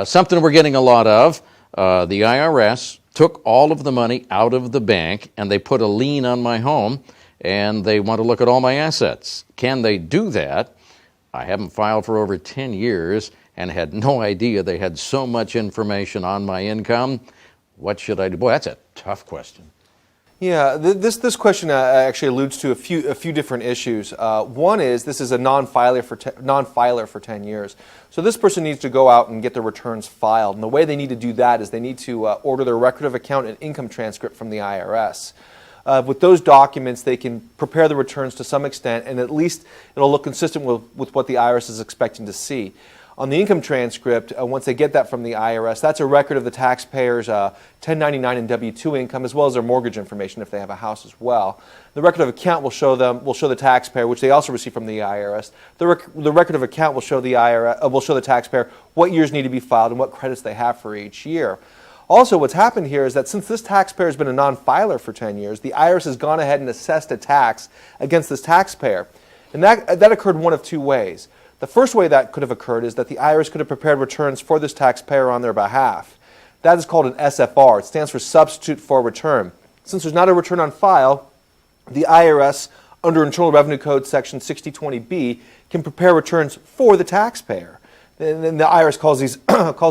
Something we're getting a lot of, the IRS took all of the money out of the bank and they put a lien on my home and they want to look at all my assets. Can they do that? I haven't filed for over 10 years and had no idea they had so much information on my income. What should I do? Boy, that's a tough question. Yeah, this question actually alludes to a few different issues. One is this is a non-filer for 10 years. So this person needs to go out and get their returns filed. And the way they need to do that is they need to order their record of account and income transcript from the IRS. With those documents, they can prepare the returns to some extent, and at least it'll look consistent with what the IRS is expecting to see. On the income transcript, once they get that from the IRS, that's a record of the taxpayer's 1099 and W-2 income, as well as their mortgage information if they have a house as well. The record of account will show the taxpayer, which they also receive from the IRS. The record of account will show the taxpayer what years need to be filed and what credits they have for each year. Also, what's happened here is that since this taxpayer has been a non-filer for 10 years, the IRS has gone ahead and assessed a tax against this taxpayer. And that occurred one of two ways. The first way that could have occurred is that the IRS could have prepared returns for this taxpayer on their behalf. That is called an SFR. It stands for Substitute for Return. Since there's not a return on file, the IRS, under Internal Revenue Code Section 6020B, can prepare returns for the taxpayer. And the IRS calls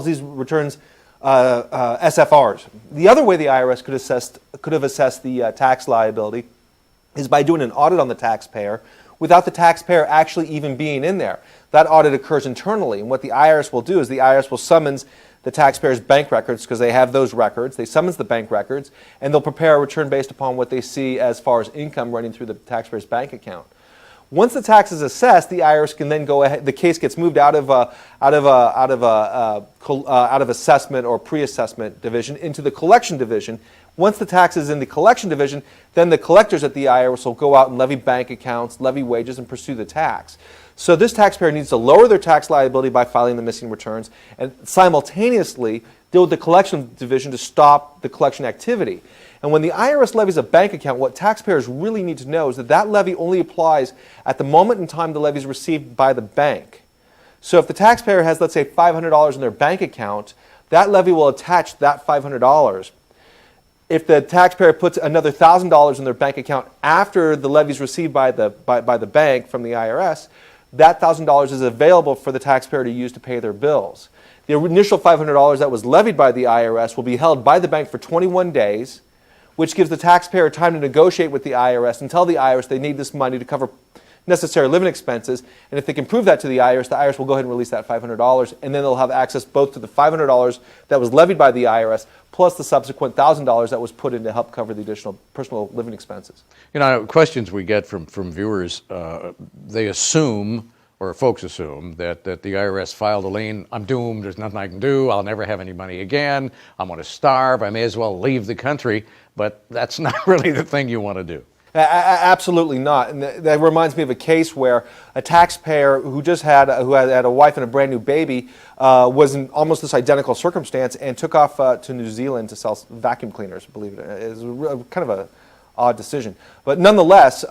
these returns SFRs. The other way the IRS could have assessed the tax liability is by doing an audit on the taxpayer without the taxpayer actually even being in there. That audit occurs internally, and what the IRS will do is the IRS will summons the taxpayer's bank records because they have those records. They summons the bank records, and they'll prepare a return based upon what they see as far as income running through the taxpayer's bank account. Once the tax is assessed, the IRS can then go ahead. The case gets moved out of assessment or pre-assessment division into the collection division. Once the tax is in the collection division, then the collectors at the IRS will go out and levy bank accounts, levy wages, and pursue the tax. So this taxpayer needs to lower their tax liability by filing the missing returns and simultaneously deal with the collection division to stop the collection activity. And when the IRS levies a bank account, what taxpayers really need to know is that that levy only applies at the moment in time the levy is received by the bank. So if the taxpayer has, let's say, $500 in their bank account, that levy will attach that $500. If the taxpayer puts another $1,000 in their bank account after the levy is received by the bank from the IRS, that $1,000 is available for the taxpayer to use to pay their bills. The initial $500 that was levied by the IRS will be held by the bank for 21 days, which gives the taxpayer time to negotiate with the IRS and tell the IRS they need this money to cover necessary living expenses. And if they can prove that to the IRS will go ahead and release that $500, and then they'll have access both to the $500 that was levied by the IRS plus the subsequent $1,000 that was put in to help cover the additional personal living expenses. You know, questions we get from viewers, they assume, or folks assume, that the IRS filed a lien. I'm doomed. There's nothing I can do. I'll never have any money again. I'm going to starve. I may as well leave the country. But that's not really the thing you want to do. Absolutely not. And that reminds me of a case where a taxpayer who had a wife and a brand new baby was in almost this identical circumstance and took off to New Zealand to sell vacuum cleaners. Believe it, it was kind of an odd decision. But nonetheless,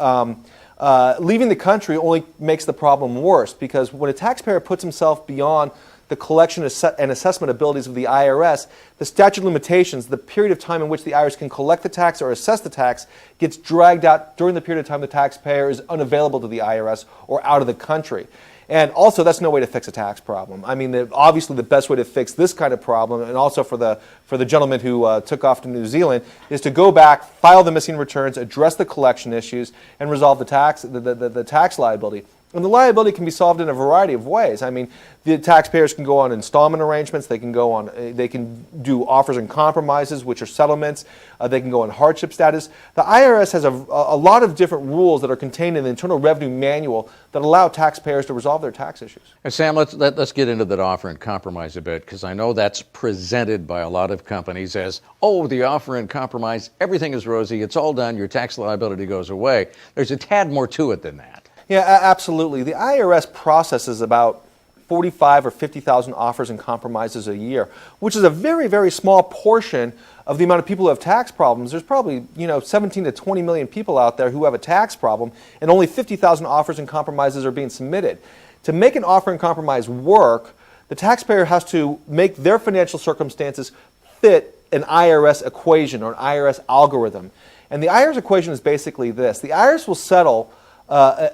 leaving the country only makes the problem worse, because when a taxpayer puts himself beyond the collection and assessment abilities of the IRS, the statute of limitations, the period of time in which the IRS can collect the tax or assess the tax, gets dragged out during the period of time the taxpayer is unavailable to the IRS or out of the country. And also, that's no way to fix a tax problem. I mean, obviously the best way to fix this kind of problem, and also for the gentleman who took off to New Zealand, is to go back, file the missing returns, address the collection issues, and resolve the tax liability. And the liability can be solved in a variety of ways. I mean, the taxpayers can go on installment arrangements. They can do offers and compromises, which are settlements. They can go on hardship status. The IRS has a lot of different rules that are contained in the Internal Revenue Manual that allow taxpayers to resolve their tax issues. And Sam, let's get into that offer and compromise a bit, because I know that's presented by a lot of companies as, oh, the offer and compromise, everything is rosy, it's all done, your tax liability goes away. There's a tad more to it than that. Yeah, absolutely. The IRS processes about 45 or 50,000 offers and compromises a year, which is a very, very small portion of the amount of people who have tax problems. There's probably 17 to 20 million people out there who have a tax problem, and only 50,000 offers and compromises are being submitted. To make an offer and compromise work, The taxpayer has to make their financial circumstances fit an IRS equation or an IRS algorithm. And the IRS equation is basically this. The IRS will settle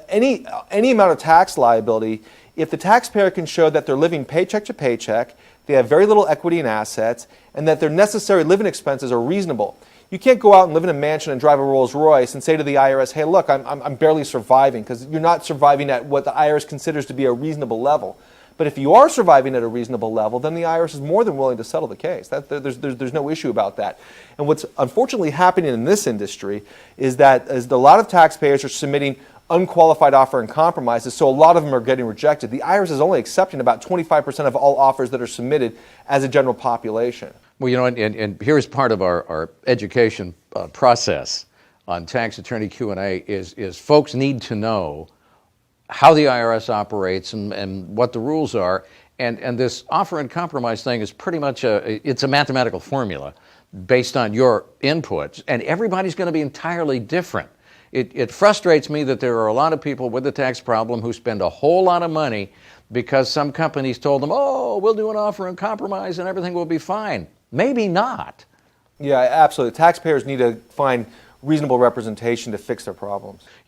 any amount of tax liability if the taxpayer can show that they're living paycheck to paycheck, they have very little equity and assets, and that their necessary living expenses are reasonable. You can't go out and live in a mansion and drive a Rolls Royce and say to the IRS, hey, look, I'm barely surviving, because you're not surviving at what the IRS considers to be a reasonable level. But if you are surviving at a reasonable level, then the IRS is more than willing to settle the case. There's no issue about that. And what's unfortunately happening in this industry is that a lot of taxpayers are submitting unqualified offer and compromises, so a lot of them are getting rejected. The IRS is only accepting about 25% of all offers that are submitted as a general population. Well, you know, and here's part of our education process on tax attorney Q&A is folks need to know how the IRS operates and what the rules are. And this offer and compromise thing is pretty much it's a mathematical formula based on your inputs, and everybody's going to be entirely different. It frustrates me that there are a lot of people with a tax problem who spend a whole lot of money because some companies told them, oh, we'll do an offer and compromise and everything will be fine. Maybe not. Yeah, absolutely. Taxpayers need to find reasonable representation to fix their problems.